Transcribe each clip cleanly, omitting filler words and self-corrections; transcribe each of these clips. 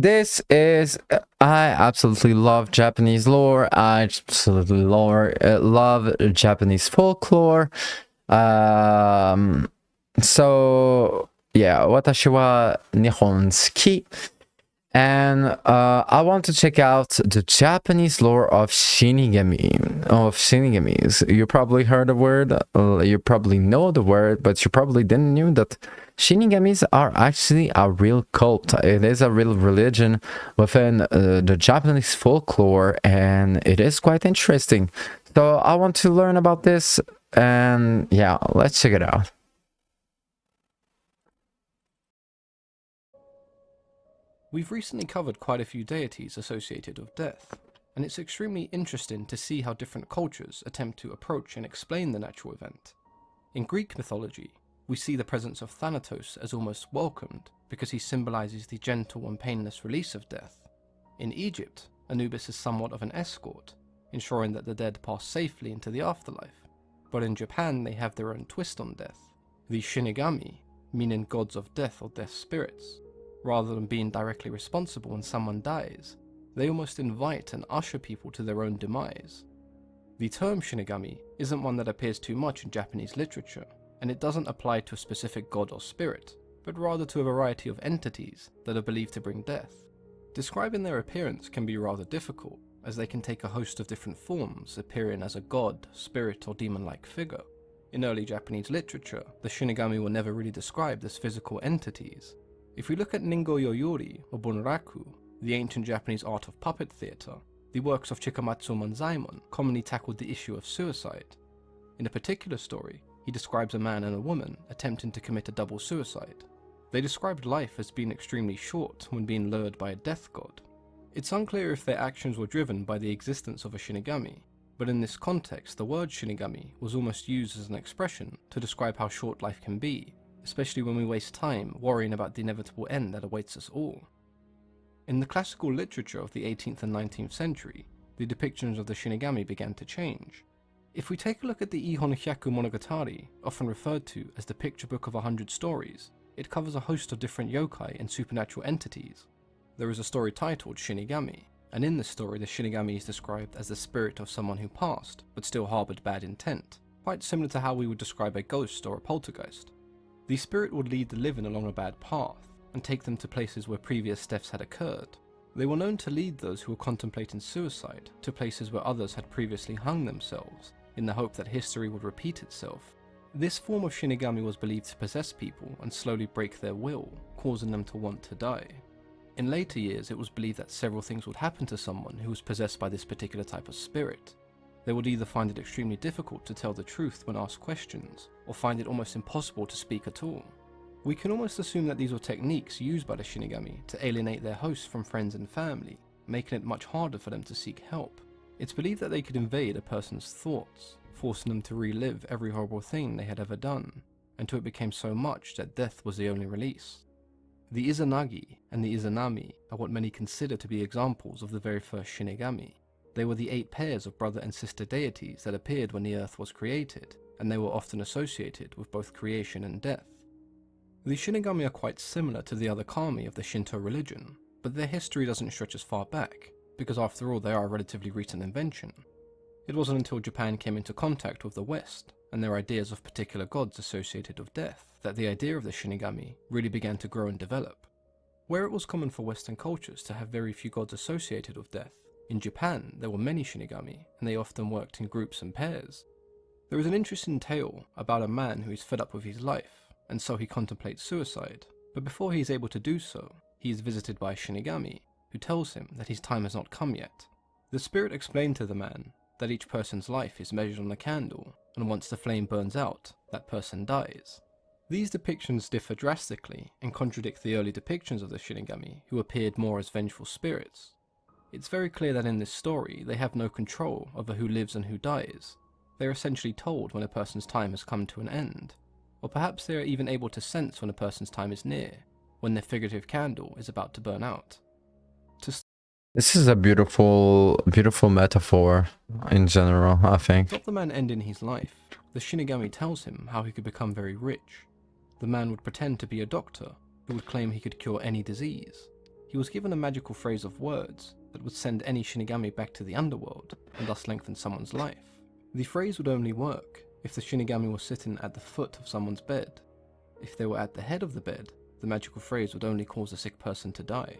this is I absolutely love Japanese lore. I absolutely love Japanese folklore. So yeah, 私は日本好き. And I want to check out the Japanese lore of Shinigamis. You probably heard the word, you probably know the word, but you probably didn't know that Shinigamis are actually a real cult. It is a real religion within the Japanese folklore, and it is quite interesting. So I want to learn about this, and yeah, let's check it out. We've recently covered quite a few deities associated with death, and it's extremely interesting to see how different cultures attempt to approach and explain the natural event. In Greek mythology, we see the presence of Thanatos as almost welcomed because he symbolizes the gentle and painless release of death. In Egypt, Anubis is somewhat of an escort, ensuring that the dead pass safely into the afterlife. But in Japan, they have their own twist on death, the Shinigami, meaning gods of death or death spirits. Rather than being directly responsible when someone dies, they almost invite and usher people to their own demise. The term Shinigami isn't one that appears too much in Japanese literature, and it doesn't apply to a specific god or spirit, but rather to a variety of entities that are believed to bring death. Describing their appearance can be rather difficult, as they can take a host of different forms, appearing as a god, spirit, or demon-like figure. In early Japanese literature, the Shinigami were never really described as physical entities. If we look at Ningo Yoyori or Bunraku, the ancient Japanese art of puppet theatre, the works of Chikamatsu Manzaemon commonly tackled the issue of suicide. In a particular story, he describes a man and a woman attempting to commit a double suicide. They described life as being extremely short when being lured by a death god. It's unclear if their actions were driven by the existence of a Shinigami, but in this context the word Shinigami was almost used as an expression to describe how short life can be, especially when we waste time worrying about the inevitable end that awaits us all. In the classical literature of the 18th and 19th century, the depictions of the Shinigami began to change. If we take a look at the Ihon Hyaku Monogatari, often referred to as the picture book of 100 stories, it covers a host of different yokai and supernatural entities. There is a story titled Shinigami, and in this story the Shinigami is described as the spirit of someone who passed, but still harbored bad intent, quite similar to how we would describe a ghost or a poltergeist. The spirit would lead the living along a bad path, and take them to places where previous deaths had occurred. They were known to lead those who were contemplating suicide to places where others had previously hung themselves, in the hope that history would repeat itself. This form of Shinigami was believed to possess people and slowly break their will, causing them to want to die. In later years, it was believed that several things would happen to someone who was possessed by this particular type of spirit. They would either find it extremely difficult to tell the truth when asked questions, or find it almost impossible to speak at all. We can almost assume that these were techniques used by the Shinigami to alienate their hosts from friends and family, making it much harder for them to seek help. It's believed that they could invade a person's thoughts, forcing them to relive every horrible thing they had ever done, until it became so much that death was the only release. The Izanagi and the Izanami are what many consider to be examples of the very first Shinigami. They were the 8 pairs of brother and sister deities that appeared when the earth was created, and they were often associated with both creation and death. The Shinigami are quite similar to the other kami of the Shinto religion, but their history doesn't stretch as far back, because after all they are a relatively recent invention. It wasn't until Japan came into contact with the West, and their ideas of particular gods associated with death, that the idea of the Shinigami really began to grow and develop. Where it was common for Western cultures to have very few gods associated with death, in Japan there were many Shinigami, and they often worked in groups and pairs. There is an interesting tale about a man who is fed up with his life, and so he contemplates suicide, but before he is able to do so, he is visited by a Shinigami, who tells him that his time has not come yet. The spirit explained to the man that each person's life is measured on a candle, and once the flame burns out, that person dies. These depictions differ drastically and contradict the early depictions of the Shinigami, who appeared more as vengeful spirits. It's very clear that in this story they have no control over who lives and who dies. They are essentially told when a person's time has come to an end, or perhaps they are even able to sense when a person's time is near, when their figurative candle is about to burn out. This is a beautiful metaphor in general, I think. To stop the man ending his life, the Shinigami tells him how he could become very rich. The man would pretend to be a doctor, who would claim he could cure any disease. He he was given a magical phrase of words that would send any Shinigami back to the underworld and thus lengthen someone's life. The phrase would only work if the Shinigami was sitting at the foot of someone's bed. If they were at the head of the bed, the magical phrase would only cause the sick person to die.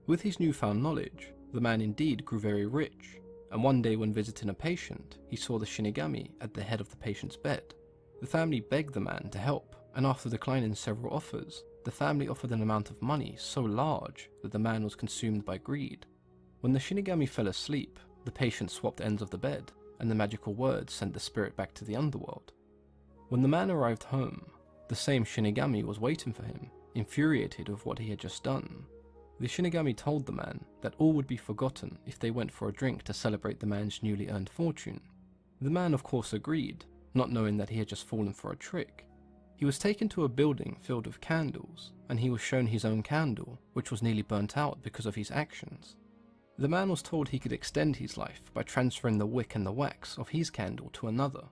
With his newfound knowledge, the man indeed grew very rich, and one day when visiting a patient, he saw the Shinigami at the head of the patient's bed. The family begged the man to help, and after declining several offers, the family offered an amount of money so large that the man was consumed by greed. When the Shinigami fell asleep, the patient swapped ends of the bed, and the magical words sent the spirit back to the underworld. When the man arrived home, the same Shinigami was waiting for him, infuriated with what he had just done. The Shinigami told the man that all would be forgotten if they went for a drink to celebrate the man's newly earned fortune. The man of course agreed, not knowing that he had just fallen for a trick. He was taken to a building filled with candles, and he was shown his own candle, which was nearly burnt out because of his actions. The man was told he could extend his life by transferring the wick and the wax of his candle to another.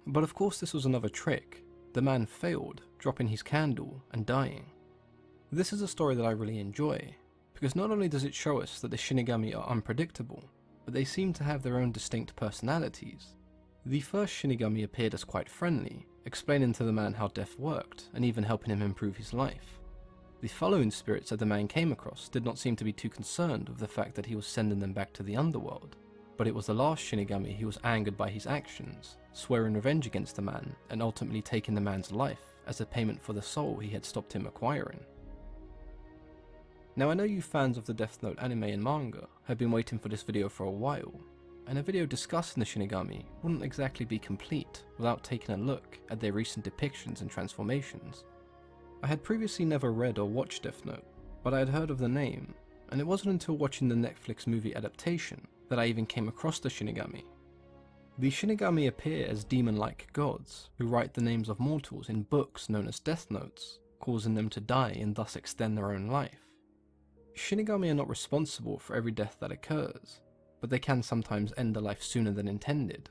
But of course this was another trick. The man failed, dropping his candle and dying. This is a story that I really enjoy, because not only does it show us that the Shinigami are unpredictable, but they seem to have their own distinct personalities. The first Shinigami appeared as quite friendly, explaining to the man how death worked, and even helping him improve his life. The following spirits that the man came across did not seem to be too concerned with the fact that he was sending them back to the underworld, but it was the last Shinigami who was angered by his actions, swearing revenge against the man, and ultimately taking the man's life as a payment for the soul he had stopped him acquiring. Now I know you fans of the Death Note anime and manga have been waiting for this video for a while, and a video discussing the Shinigami wouldn't exactly be complete without taking a look at their recent depictions and transformations. I had previously never read or watched Death Note, but I had heard of the name, and it wasn't until watching the Netflix movie adaptation that I even came across the Shinigami. The Shinigami appear as demon-like gods who write the names of mortals in books known as Death Notes, causing them to die and thus extend their own life. Shinigami are not responsible for every death that occurs, but they can sometimes end a life sooner than intended.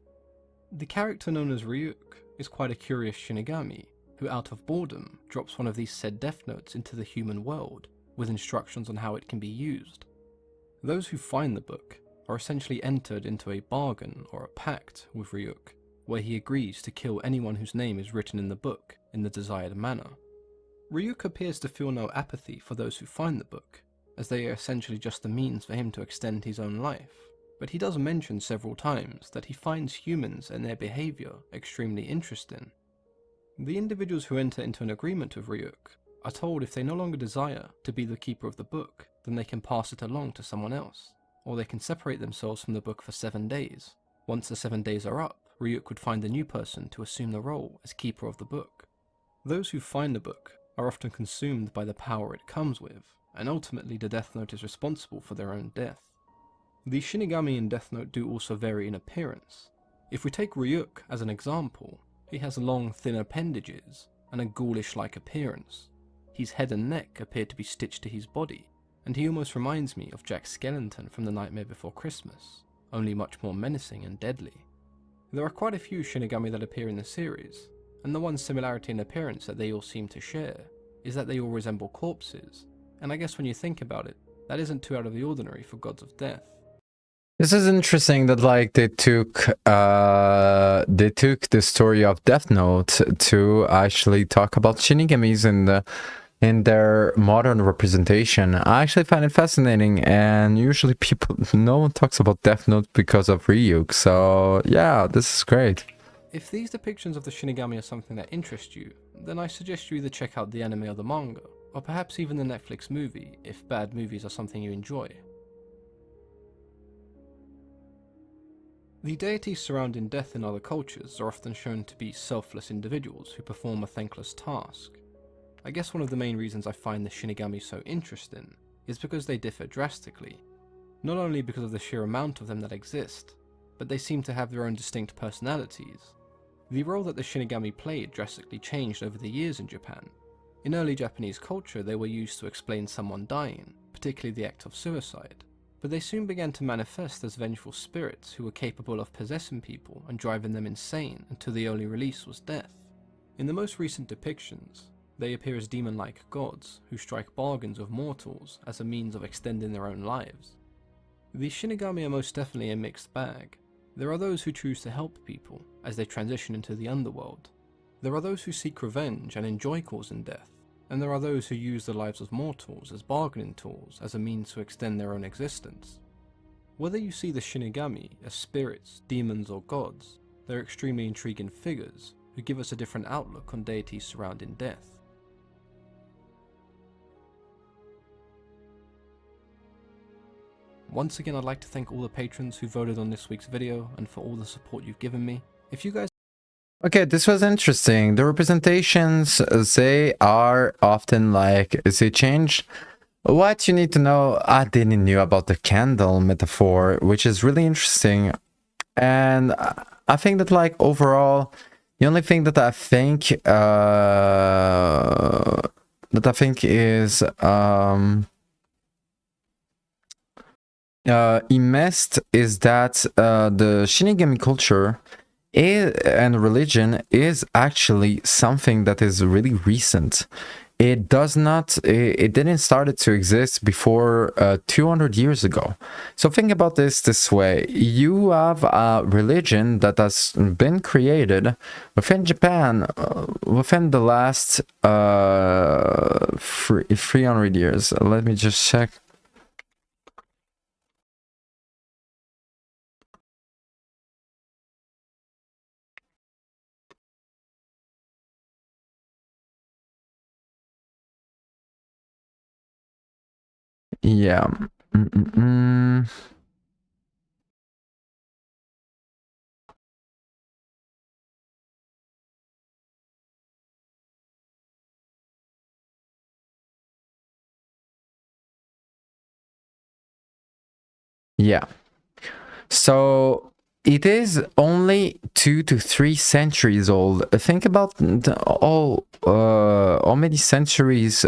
The character known as Ryuk is quite a curious Shinigami, who out of boredom drops one of these said death notes into the human world, with instructions on how it can be used. Those who find the book are essentially entered into a bargain or a pact with Ryuk, where he agrees to kill anyone whose name is written in the book in the desired manner. Ryuk appears to feel no apathy for those who find the book, as they are essentially just the means for him to extend his own life, but he does mention several times that he finds humans and their behaviour extremely interesting. The individuals who enter into an agreement with Ryuk are told if they no longer desire to be the keeper of the book, then they can pass it along to someone else, or they can separate themselves from the book for 7 days. Once the 7 days are up, Ryuk would find a new person to assume the role as keeper of the book. Those who find the book are often consumed by the power it comes with, and ultimately the Death Note is responsible for their own death. The Shinigami in Death Note do also vary in appearance. If we take Ryuk as an example, he has long thin appendages and a ghoulish-like appearance. His head and neck appear to be stitched to his body, and he almost reminds me of Jack Skellington from The Nightmare Before Christmas, only much more menacing and deadly. There are quite a few Shinigami that appear in the series, and the one similarity in appearance that they all seem to share is that they all resemble corpses, and I guess when you think about it, that isn't too out of the ordinary for gods of death. This is interesting that like they took the story of Death Note to actually talk about Shinigamis in their modern representation. I actually find it fascinating, and usually no one talks about Death Note because of Ryuk, so yeah, this is great. If these depictions of the Shinigami are something that interests you, then I suggest you either check out the anime or the manga, or perhaps even the Netflix movie, if bad movies are something you enjoy. The deities surrounding death in other cultures are often shown to be selfless individuals who perform a thankless task. I guess one of the main reasons I find the Shinigami so interesting is because they differ drastically, not only because of the sheer amount of them that exist, but they seem to have their own distinct personalities. The role that the Shinigami played drastically changed over the years in Japan. In early Japanese culture, they were used to explain someone dying, particularly the act of suicide, but they soon began to manifest as vengeful spirits who were capable of possessing people and driving them insane until the only release was death. In the most recent depictions, They appear as demon-like gods who strike bargains with mortals as a means of extending their own lives. The Shinigami are most definitely a mixed bag. There are those who choose to help people as they transition into the underworld. There are those who seek revenge and enjoy causing death, and there are those who use the lives of mortals as bargaining tools as a means to extend their own existence. Whether you see the Shinigami as spirits, demons, or gods, they're extremely intriguing figures who give us a different outlook on deities surrounding death. Once again, I'd like to thank all the patrons who voted on this week's video and for all the support you've given me. If you guys... Okay, this was interesting. The representations, they are often like, they change. What you need to know, I didn't know about the candle metaphor, which is really interesting. And I think that like overall, the only thing that I think is immense is that the Shinigami culture and religion is actually something that is really recent. It didn't start to exist before 200 years ago. So think about this way. You have a religion that has been created within Japan within the last 300 years. Let me just check. Yeah. Yeah. So it is only 2 to 3 centuries old. Think about how many centuries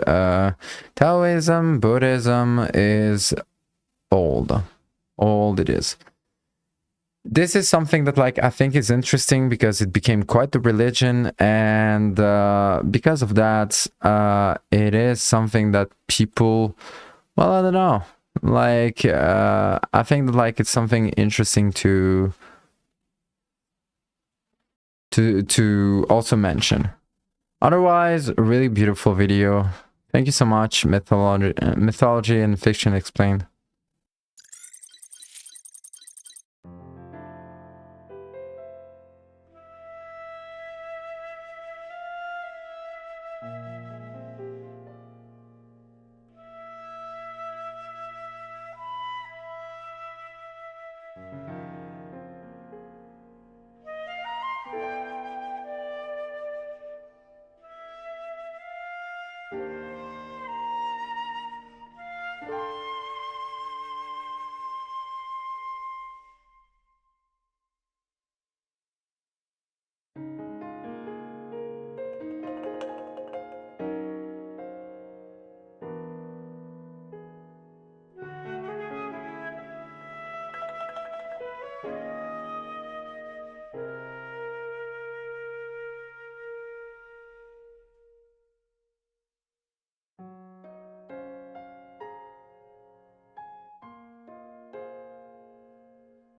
Taoism, Buddhism is old. Old it is. This is something that like I think is interesting because it became quite the religion, and because of that, it is something that people, well, I don't know. Like I think that like it's something interesting to also mention. Otherwise, a really beautiful video. Thank you so much, Mythology and Fiction Explained.